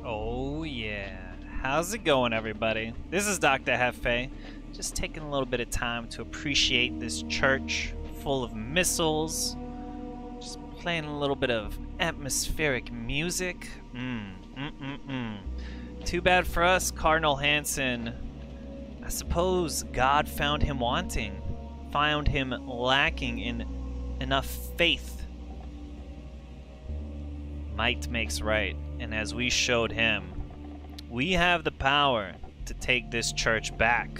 Oh yeah. How's it going, everybody? This is Dr. Hefe. Just taking a little bit of time to appreciate this church full of missiles. Just playing a little bit of atmospheric music. Too bad for us, Cardinal Hansen. I suppose God found him wanting. Found him lacking in enough faith. Might makes right, and as we showed him, we have the power to take this church back.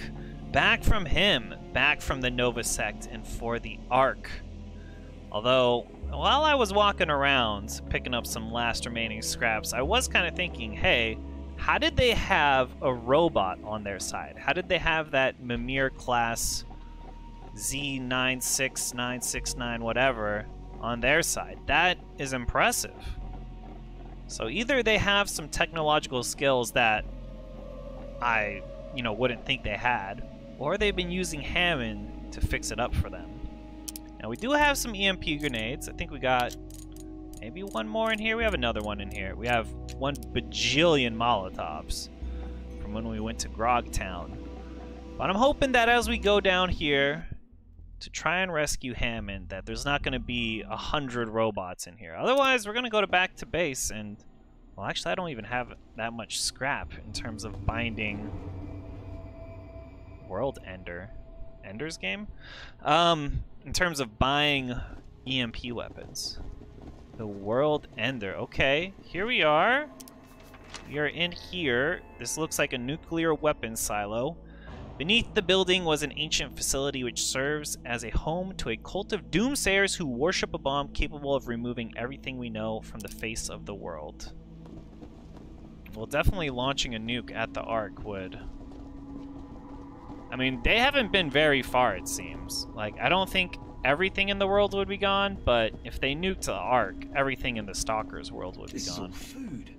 Back from him, back from the Nova Sect, and for the Ark. Although, while I was walking around, picking up some last remaining scraps, I was kind of thinking, hey, how did they have a robot on their side? How did they have that Mimir class Z96969 whatever on their side? That is impressive. So either they have some technological skills that I, wouldn't think they had, or they've been using Hammon to fix it up for them. Now we do have some EMP grenades. I think we got maybe one more in here. We have another one in here. We have 1 bajillion Molotovs from when we went to Grogtown. But I'm hoping that as we go down here to try and rescue Hammon, that there's not going to be 100 robots in here. Otherwise, we're going to go back to base and... Well, actually, I don't even have that much scrap in terms of binding... World Ender. Ender's Game? In terms of buying EMP weapons. The World Ender. Okay, here we are. We are in here. This looks like a nuclear weapons silo. Beneath the building was an ancient facility which serves as a home to a cult of doomsayers who worship a bomb capable of removing everything we know from the face of the world. Well, definitely launching a nuke at the Ark would... I mean, they haven't been very far, it seems. Like, I don't think everything in the world would be gone, but if they nuked the Ark, everything in the Stalker's world would be gone. This is all food.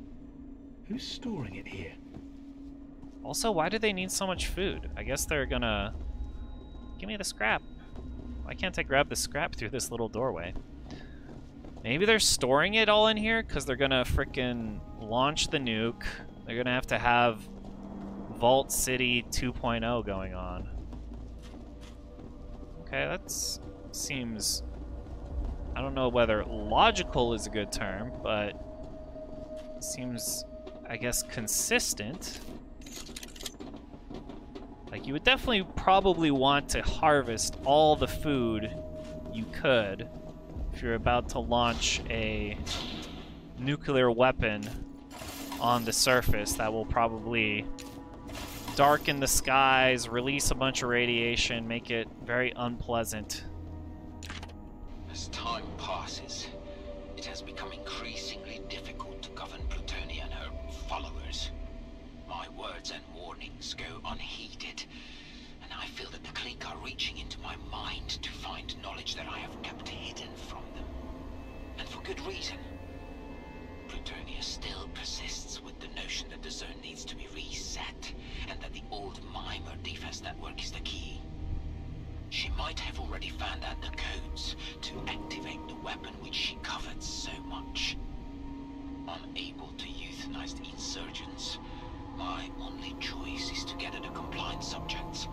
Who's storing it here? Also, why do they need so much food? I guess they're gonna... Give me the scrap. Why can't I grab the scrap through this little doorway? Maybe they're storing it all in here because they're gonna frickin' launch the nuke. They're gonna have Vault City 2.0 going on. Okay, that seems... I don't know whether logical is a good term, but it seems, I guess, consistent. Like, you would definitely probably want to harvest all the food you could if you're about to launch a nuclear weapon on the surface that will probably darken the skies, release a bunch of radiation, make it very unpleasant. As time passes, it has become increasingly difficult to govern Plutonia and her followers. My words and warnings go unheeded, and I feel that the clique are reaching into my mind to find knowledge that I have kept hidden from them. And for good reason. Plutonia still persists with the notion that the zone needs to be reset, and that the old Mimer defense network is the key. She might have already found out the codes to activate the weapon which she covered so much. Unable to euthanize the insurgents, my only choice is to gather the compliant subjects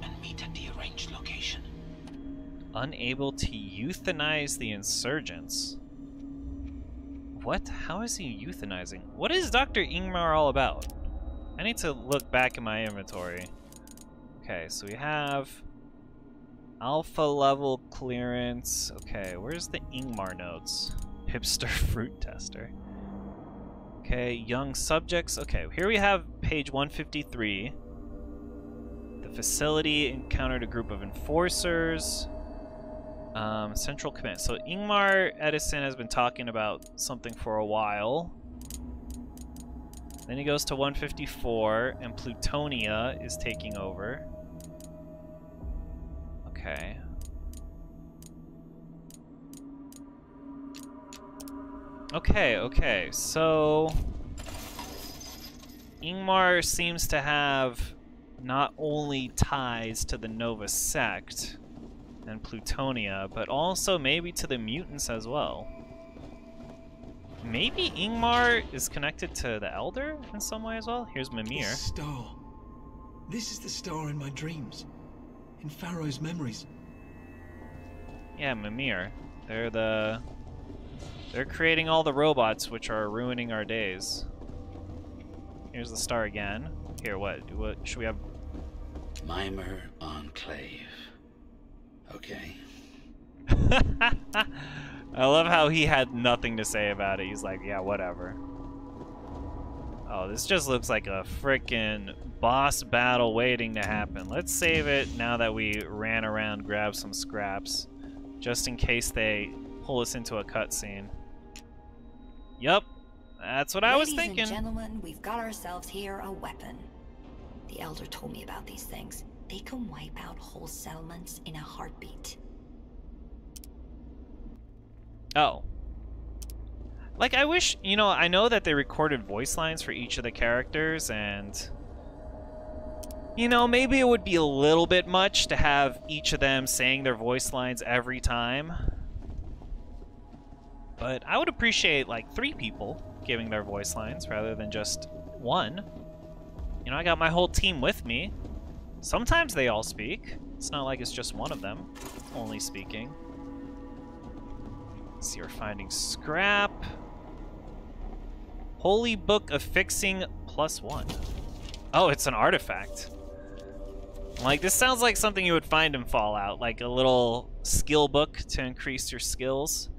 and meet at the arranged location. Unable to euthanize the insurgents? What? How is he euthanizing? What is Dr. Ingmar all about? I need to look back in my inventory. Okay, so we have alpha level clearance. Okay, where's the Ingmar notes? Hipster fruit tester. Okay, young subjects. Okay, here we have page 153. The facility encountered a group of enforcers. Central command. So Ingmar Edison has been talking about something for a while. Then he goes to 154, and Plutonia is taking over. Okay. Okay, so... Ingmar seems to have not only ties to the Nova Sect and Plutonia, but also maybe to the mutants as well. Maybe Ingmar is connected to the Elder in some way as well? Here's Mimir. This star. This is the star in my dreams. In Pharaoh's memories. Yeah, Mimir. They're creating all the robots which are ruining our days. Here's the star again. Here, what should we have? Mimer Enclave. Okay. I love how he had nothing to say about it. He's like, yeah, whatever. Oh, this just looks like a frickin' boss battle waiting to happen. Let's save it now that we ran around, grabbed some scraps, just in case they pull us into a cutscene. Yup, that's what I was thinking. Ladies and gentlemen, we've got ourselves here a weapon. The Elder told me about these things. They can wipe out whole settlements in a heartbeat. Oh. Like, I wish, you know, I know that they recorded voice lines for each of the characters, and, you know, maybe it would be a little bit much to have each of them saying their voice lines every time. But I would appreciate, like, 3 people giving their voice lines rather than just 1. You know, I got my whole team with me. Sometimes they all speak. It's not like it's just one of them only speaking. Let's see, we're finding scrap. Holy Book of Fixing +1. Oh, it's an artifact. Like, this sounds like something you would find in Fallout, like a little skill book to increase your skills.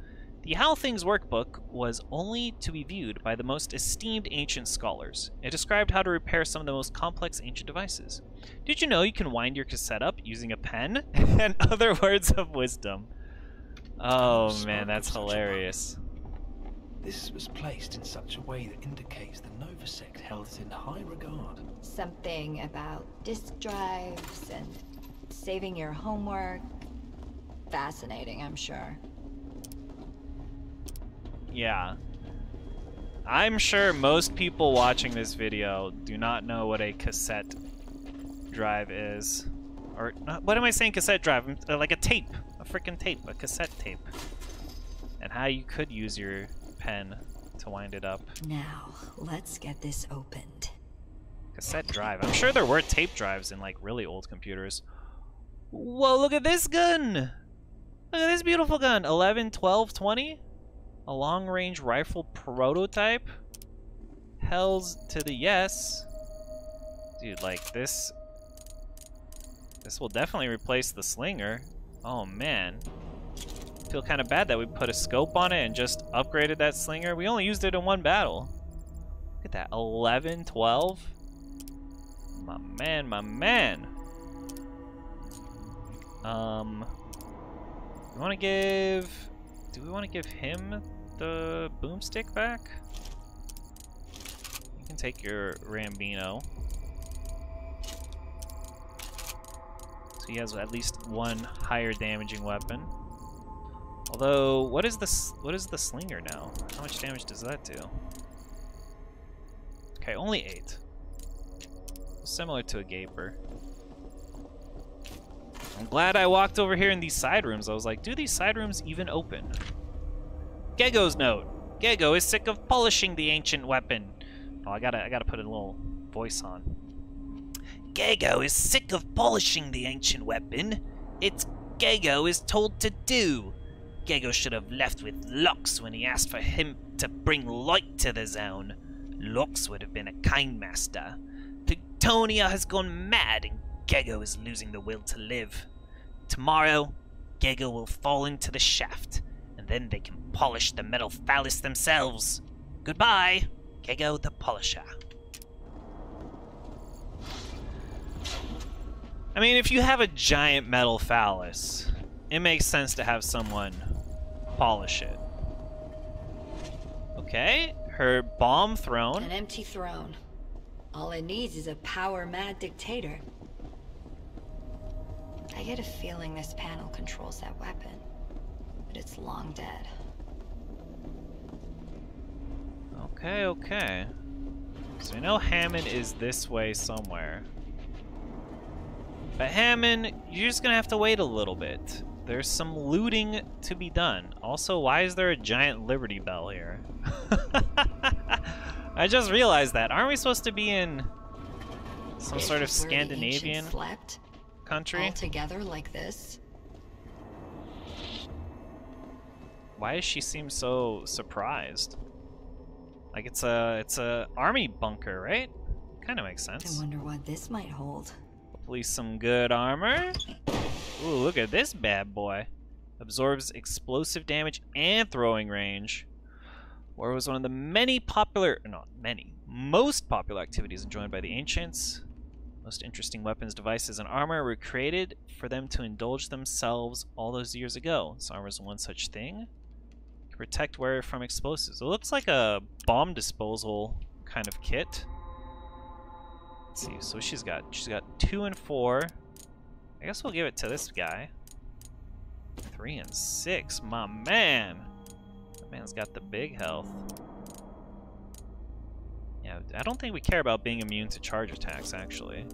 The How Things Workbook was only to be viewed by the most esteemed ancient scholars. It described how to repair some of the most complex ancient devices. Did you know you can wind your cassette up using a pen? And other words of wisdom. Oh man, that's hilarious. This was placed in such a way that indicates the Nova Sect held it in high regard. Something about disk drives and saving your homework. Fascinating, I'm sure. Yeah. I'm sure most people watching this video do not know what a cassette drive is. Or, what am I saying, cassette drive? Like a tape. A freaking tape. A cassette tape. And how you could use your pen to wind it up. Now, let's get this opened. Cassette drive. I'm sure there were tape drives in, like, really old computers. Whoa, look at this gun! Look at this beautiful gun. 11, 12, 20? A long-range rifle prototype? Hells to the yes. Dude, like, this will definitely replace the slinger. Oh, man. I feel kind of bad that we put a scope on it and just upgraded that slinger. We only used it in one battle. Look at that. 11, 12? My man, my man. We want to give... Do we want to give him the boomstick back? You can take your Rambino. So he has at least one higher damaging weapon. Although, what is the slinger now? How much damage does that do? Okay, only 8. Similar to a Gaper. I'm glad I walked over here in these side rooms. I was like, do these side rooms even open? Gego's note. Gego is sick of polishing the ancient weapon. Oh, I gotta put a little voice on. Gego is sick of polishing the ancient weapon. It's Gego is told to do. Gego should have left with Lux when he asked for him to bring light to the zone. Lux would have been a kind master. Teutonia has gone mad and Gego is losing the will to live. Tomorrow, Gego will fall into the shaft, and then they can polish the metal phallus themselves. Goodbye, Gego the Polisher. I mean, if you have a giant metal phallus, it makes sense to have someone polish it. Okay, her bomb throne. An empty throne. All it needs is a power-mad dictator. I get a feeling this panel controls that weapon, but it's long dead. Okay, okay. So we know Hammon is this way somewhere. But Hammon, you're just gonna have to wait a little bit. there's some looting to be done. Also, why is there a giant Liberty Bell here? I just realized that. Aren't we supposed to be in some sort of Scandinavian country? All together like this? Why does she seem so surprised? Like it's a army bunker, right? Kind of makes sense. I wonder what this might hold. Hopefully some good armor. Ooh, look at this bad boy. Absorbs explosive damage and throwing range. War was one of the most popular activities enjoyed by the ancients. Most interesting weapons, devices, and armor were created for them to indulge themselves all those years ago. This armor is one such thing. Can protect wearer from explosives. It looks like a bomb disposal kind of kit. Let's see. So she's got 2 and 4. I guess we'll give it to this guy. 3 and 6. My man. That man's got the big health. Yeah, I don't think we care about being immune to charge attacks, actually.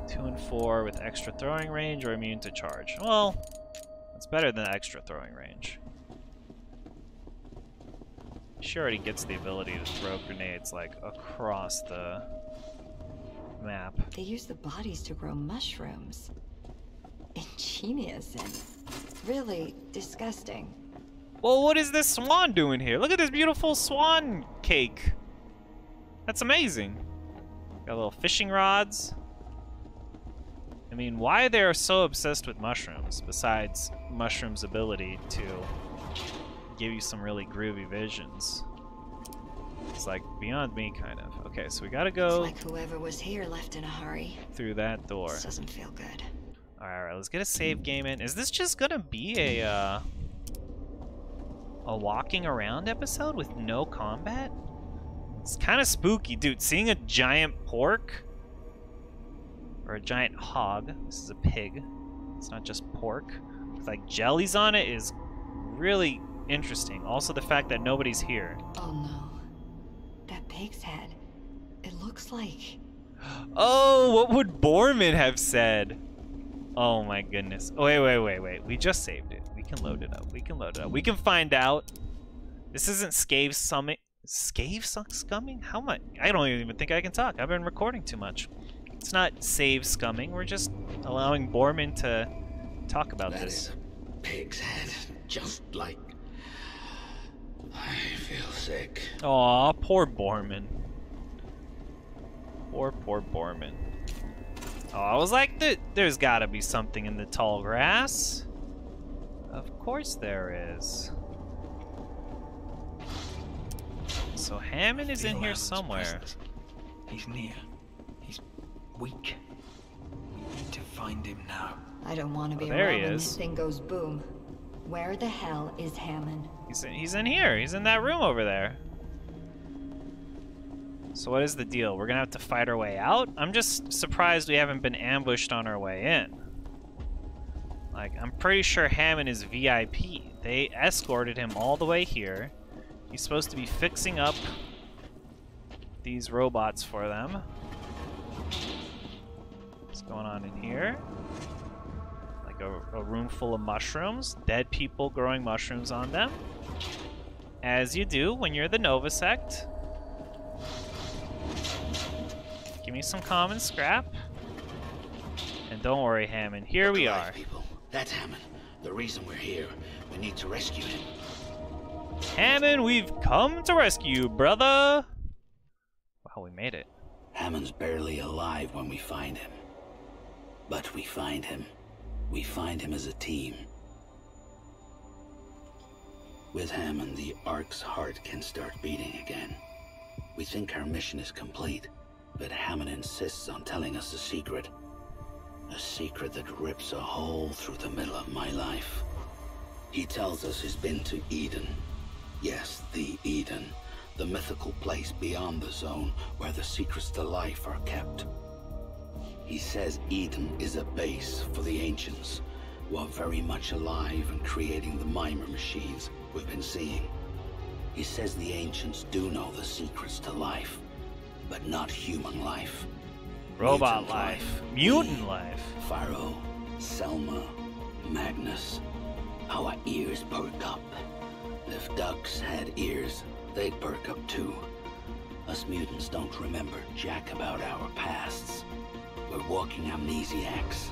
2 and 4 with extra throwing range or immune to charge. Well, it's better than extra throwing range. She already gets the ability to throw grenades, like, across the map. They use the bodies to grow mushrooms. Ingenious and really disgusting. Well, what is this swan doing here? Look at this beautiful swan cake. That's amazing. Got little fishing rods. I mean, why they're so obsessed with mushrooms, besides mushrooms' ability to give you some really groovy visions? It's like beyond me, kind of. Okay, so we gotta go. It's like whoever was here left in a hurry. Through that door. This doesn't feel good. Alright, let's get a save game in. Is this just gonna be a walking around episode with no combat? It's kind of spooky, dude. Seeing a giant pork or a giant hog. This is a pig. It's not just pork. With like jellies on it is really interesting. Also the fact that nobody's here. Oh no. That pig's head. It looks like... Oh, what would Borman have said? Oh my goodness. Oh, wait. We just saved it. We can load it up. We can find out. This isn't Scave Summit. Scave Scumming? How much? I don't even think I can talk. I've been recording too much. It's not save scumming. We're just allowing Borman to talk about this. That is a pig's head. Just like... I feel sick. Aw, poor Borman. Poor Borman. Oh, I was like, there's gotta be something in the tall grass. Of course there is. So Hammon is in here somewhere. He's near. He's weak. We need to find him now. I don't want to be there around he when is. this thing goes boom. Where the hell is Hammon? He's in here. He's in that room over there. So what is the deal? We're gonna have to fight our way out? I'm just surprised we haven't been ambushed on our way in. Like, I'm pretty sure Hammon is VIP. They escorted him all the way here. He's supposed to be fixing up these robots for them. What's going on in here? Like a room full of mushrooms. Dead people growing mushrooms on them. As you do when you're the Nova Sect. Give me some common scrap. And don't worry, Hammon. Here we are. People. That's Hammon. The reason we're here. We need to rescue him. Hammon, we've come to rescue you, brother. Wow, we made it. Hammon's barely alive when we find him. But we find him. We find him as a team. With Hammon, the Ark's heart can start beating again. We think our mission is complete, but Hammon insists on telling us a secret. A secret that rips a hole through the middle of my life. He tells us he's been to Eden. Yes, the Eden. The mythical place beyond the zone where the secrets to life are kept. He says Eden is a base for the ancients, who are very much alive and creating the mimer machines we've been seeing. He says the ancients do know the secrets to life, but not human life. Robot life. Mutant life. Pharaoh, Selma, Magnus. Our ears perk up. If ducks had ears, they'd perk up too. Us mutants don't remember jack about our pasts. We're walking amnesiacs.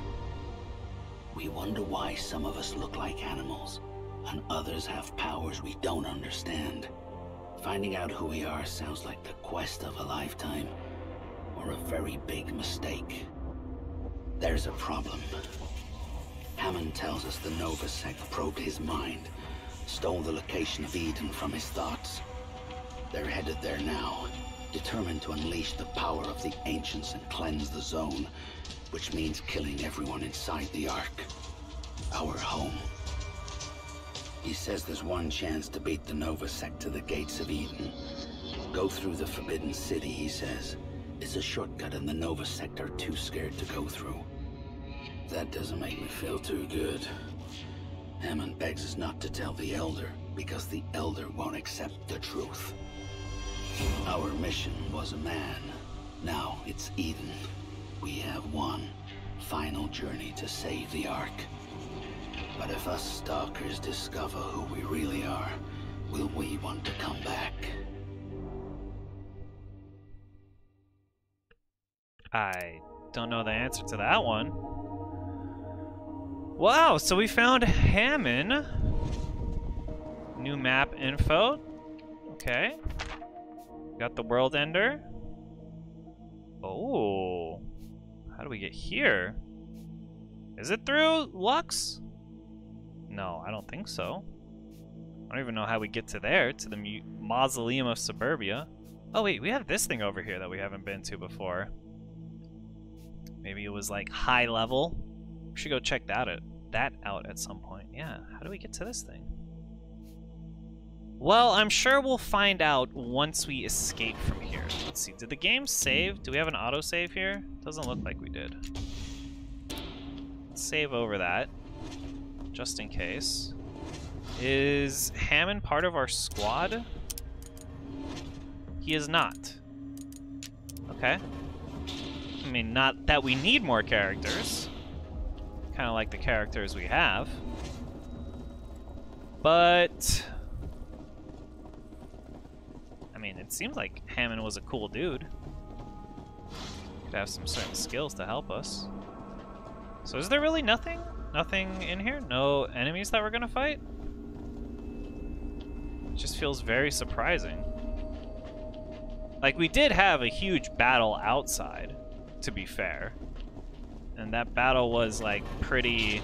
We wonder why some of us look like animals, and others have powers we don't understand. Finding out who we are sounds like the quest of a lifetime, or a very big mistake. There's a problem. Hammon tells us the Nova Sect probed his mind, stole the location of Eden from his thoughts. They're headed there now, determined to unleash the power of the Ancients and cleanse the zone, which means killing everyone inside the Ark. Our home. He says there's one chance to beat the Nova Sect to the gates of Eden. Go through the Forbidden City, he says. It's a shortcut and the Nova Sect are too scared to go through. That doesn't make me feel too good. Hammon begs us not to tell the Elder, because the Elder won't accept the truth. Our mission was a man. Now it's Eden. We have one final journey to save the Ark. But if us stalkers discover who we really are, will we want to come back? I don't know the answer to that one. Wow, so we found Hammon. New map info. Okay. Got the world ender. Oh. How do we get here? Is it through Lux? No, I don't think so. I don't even know how we get to there, to the Mausoleum of Suburbia. Oh wait, we have this thing over here that we haven't been to before. Maybe it was like high level. We should go check that out at some point. Yeah, how do we get to this thing? Well, I'm sure we'll find out once we escape from here. Let's see, did the game save? Do we have an autosave here? Doesn't look like we did. Let's save over that, just in case. Is Hammon part of our squad? He is not. Okay. I mean, not that we need more characters. Kind of like the characters we have. But I mean, it seems like Hammon was a cool dude. Could have some certain skills to help us. So is there really nothing? Nothing in here? No enemies that we're gonna fight? It just feels very surprising. Like, we did have a huge battle outside, to be fair. And that battle was, like, pretty...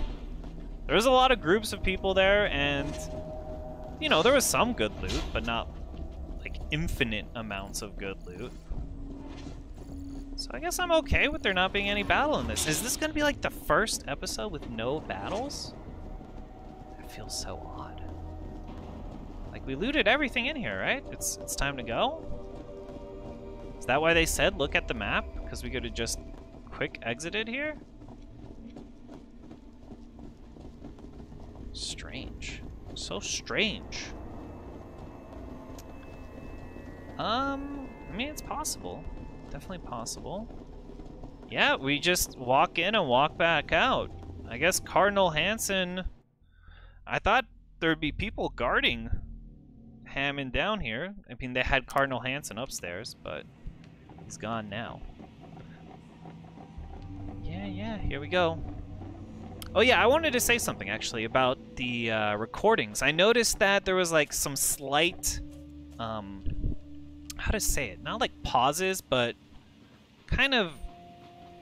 There was a lot of groups of people there, and, you know, there was some good loot, but not, like, infinite amounts of good loot. So I guess I'm okay with there not being any battle in this. Is this gonna be, like, the first episode with no battles? That feels so odd. Like, we looted everything in here, right? It's time to go? Is that why they said look at the map? Because we could have just quick exited here? Strange. So strange. I mean, it's possible. Definitely possible. Yeah, we just walk in and walk back out. I guess Cardinal Hansen... I thought there'd be people guarding Hammon down here. I mean, they had Cardinal Hansen upstairs, but he's gone now. Yeah, here we go. Oh yeah, I wanted to say something actually about the recordings. I noticed that there was like some slight, how to say it? Not like pauses, but kind of,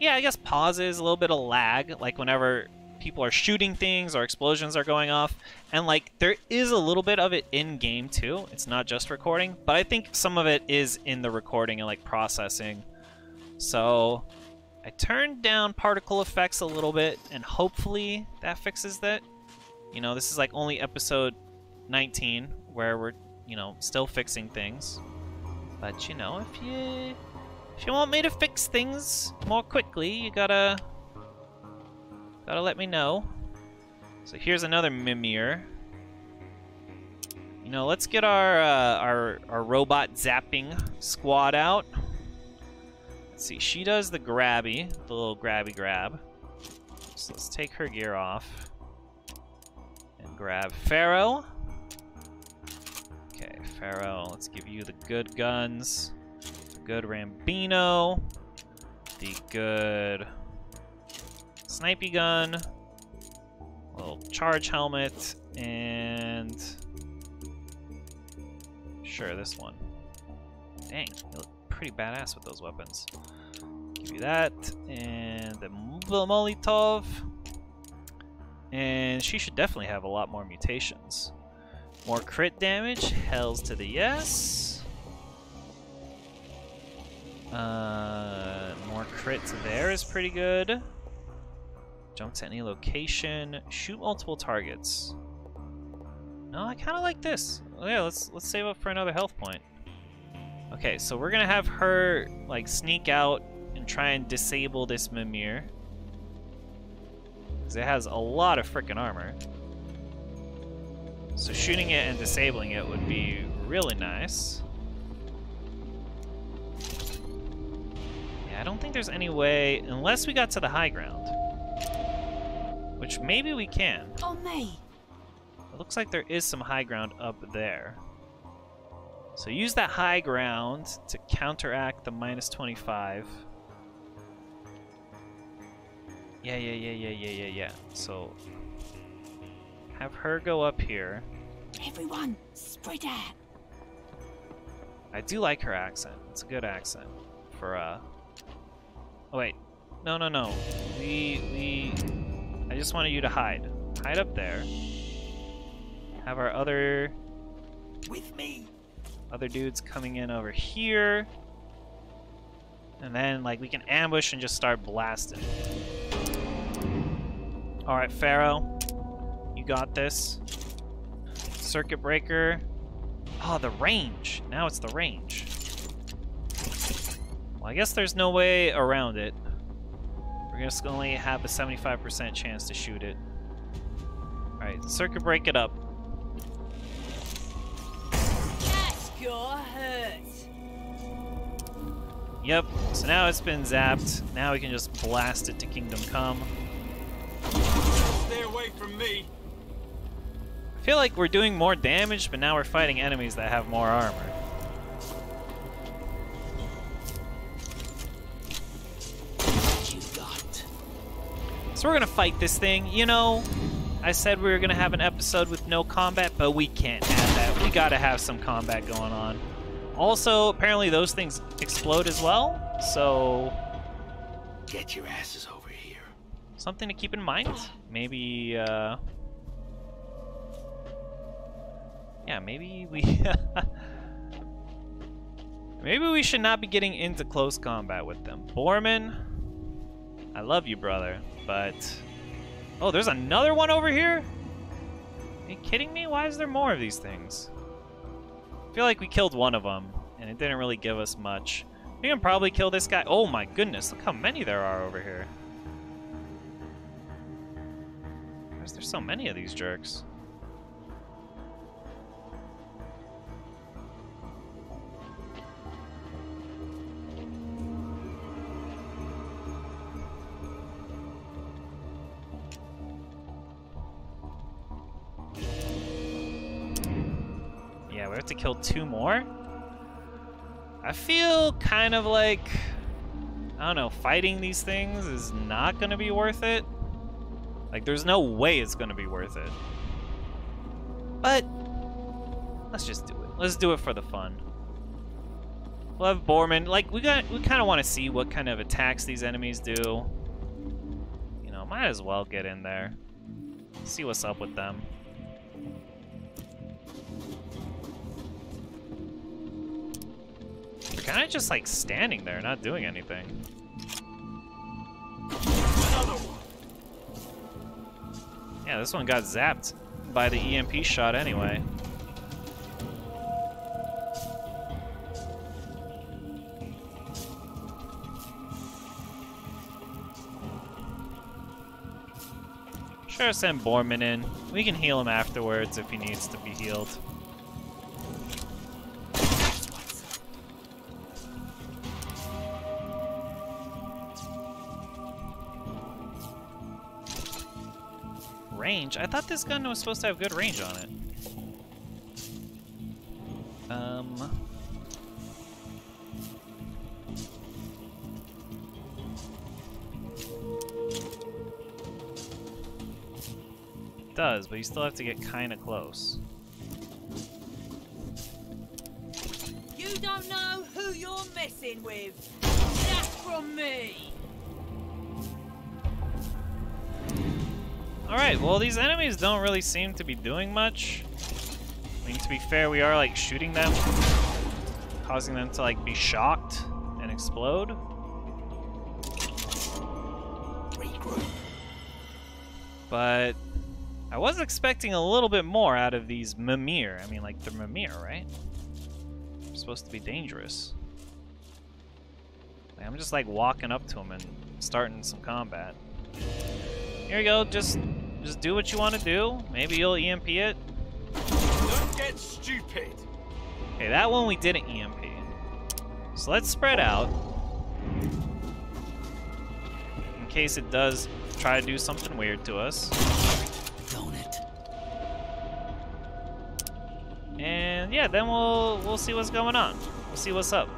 yeah, I guess pauses, a little bit of lag, like whenever people are shooting things or explosions are going off. And like, there is a little bit of it in game too. It's not just recording, but I think some of it is in the recording and like processing. So I turned down particle effects a little bit, and hopefully that fixes that. You know, this is like only episode 19 where we're, you know, still fixing things. But you know, if you want me to fix things more quickly, you gotta let me know. So here's another Mimir. You know, let's get our robot zapping squad out. Let's see, she does the grabby, the little grabby grab. So let's take her gear off. And grab Pharaoh. Okay, Pharaoh, let's give you the good guns. The good Rambino. The good snipey gun. A little charge helmet. And... sure, this one. Dang, you look pretty badass with those weapons. Give you that. And the Molotov. And she should definitely have a lot more mutations. More crit damage, hells to the yes. More crits there is pretty good. Jump to any location, shoot multiple targets. No, I kind of like this. Oh, yeah, let's save up for another health point. Okay, so we're gonna have her like sneak out and try and disable this Mimir. Because it has a lot of frickin' armor. So shooting it and disabling it would be really nice. Yeah, I don't think there's any way, unless we got to the high ground. Which maybe we can. On me. It looks like there is some high ground up there. So use that high ground to counteract the -25. Yeah. So have her go up here. Everyone, spread out. I do like her accent. It's a good accent for Oh wait. No. I just wanted you to hide. Hide up there. Have our other With me. other dudes coming in over here. And then like we can ambush and just start blasting. Alright, Pharaoh. You got this. Circuit breaker. Oh, the range. Now it's the range. Well, I guess there's no way around it. We're just gonna only have a 75% chance to shoot it. Alright, circuit break it up. That's gonna hurt. Yep, so now it's been zapped. Now we can just blast it to Kingdom Come. Stay away from me. I feel like we're doing more damage, but now we're fighting enemies that have more armor. What you got? So we're gonna fight this thing. You know, I said we were gonna have an episode with no combat, but we can't have that. We gotta have some combat going on. Also, apparently those things explode as well, so... Get your asses over here. something to keep in mind. Maybe, yeah, maybe we... maybe we should not be getting into close combat with them. Borman, I love you, brother, but... Oh, there's another one over here? Are you kidding me? Why is there more of these things? I feel like we killed one of them, and it didn't really give us much. We can probably kill this guy. Oh my goodness, look how many there are over here. Why is there so many of these jerks? Yeah, we have to kill 2 more? I feel kind of like, I don't know, fighting these things is not gonna be worth it. Like, there's no way it's gonna be worth it. But, let's just do it. Let's do it for the fun. We'll have Borman. Like, we kind of want to see what kind of attacks these enemies do. You know, might as well get in there. See what's up with them. They're kind of just like standing there, not doing anything. Another one. Yeah, this one got zapped by the EMP shot anyway. Sure, send Borman in. We can heal him afterwards if he needs to be healed. range. I thought this gun was supposed to have good range on it. It does, but you still have to get kind of close. You don't know who you're messing with. That's from me. Alright, well these enemies don't really seem to be doing much. I mean, to be fair, we are like shooting them, causing them to like be shocked and explode. Regroup. But I was expecting a little bit more out of these Mimir. I mean, like, they're Mimir, right? They're supposed to be dangerous. Like, I'm just like walking up to them and starting some combat. Here you go, just do what you want to do. Maybe you'll EMP it. Don't get stupid. Okay, that one we didn't EMP. So let's spread out. In case it does try to do something weird to us. Don't it? And yeah, then we'll see what's going on. We'll see what's up.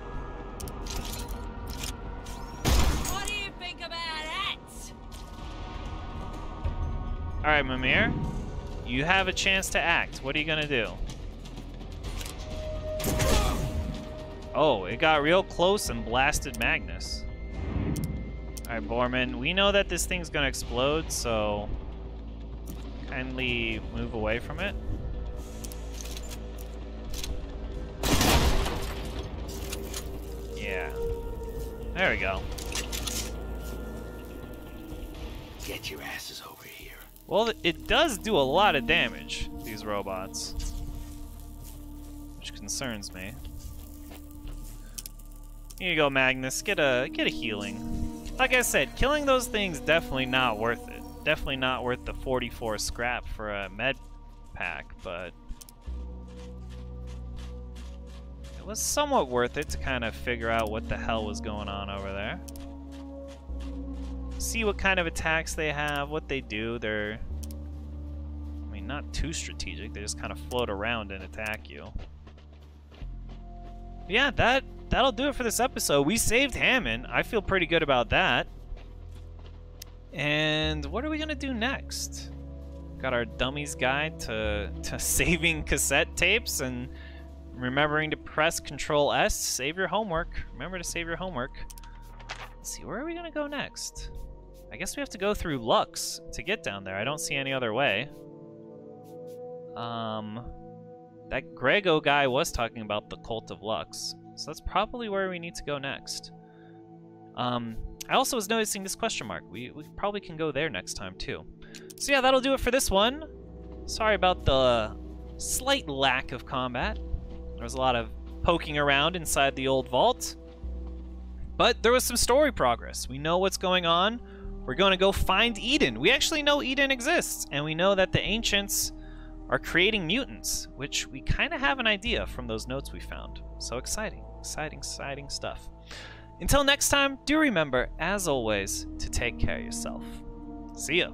What do you think about that? Alright, Mimir. You have a chance to act. What are you gonna do? Oh, it got real close and blasted Magnus. Alright, Borman, we know that this thing's gonna explode, so kindly move away from it. Yeah. There we go. Get your asses over here. Well, it does do a lot of damage, these robots. Which concerns me. Here you go, Magnus. Get a healing. Like I said, killing those things definitely not worth it. Definitely not worth the 44 scrap for a med pack, but it was somewhat worth it to kind of figure out what the hell was going on over there. See what kind of attacks they have, what they do. They're, I mean, not too strategic. They just kind of float around and attack you. But yeah, that'll do it for this episode. We saved Hammon. I feel pretty good about that. And what are we gonna do next? Got our dummies guide to saving cassette tapes and remembering to press Control S. Save your homework. Remember to save your homework. Let's see, where are we gonna go next? I guess we have to go through Lux to get down there. I don't see any other way. That Grego guy was talking about the Cult of Lux, so that's probably where we need to go next. I also was noticing this question mark. We probably can go there next time too. So yeah, that'll do it for this one. Sorry about the slight lack of combat. There was a lot of poking around inside the old vault. But there was some story progress. We know what's going on. We're going to go find Eden. We actually know Eden exists, and we know that the Ancients are creating mutants, which we kind of have an idea from those notes we found. So exciting, exciting, exciting stuff. Until next time, do remember, as always, to take care of yourself. See ya.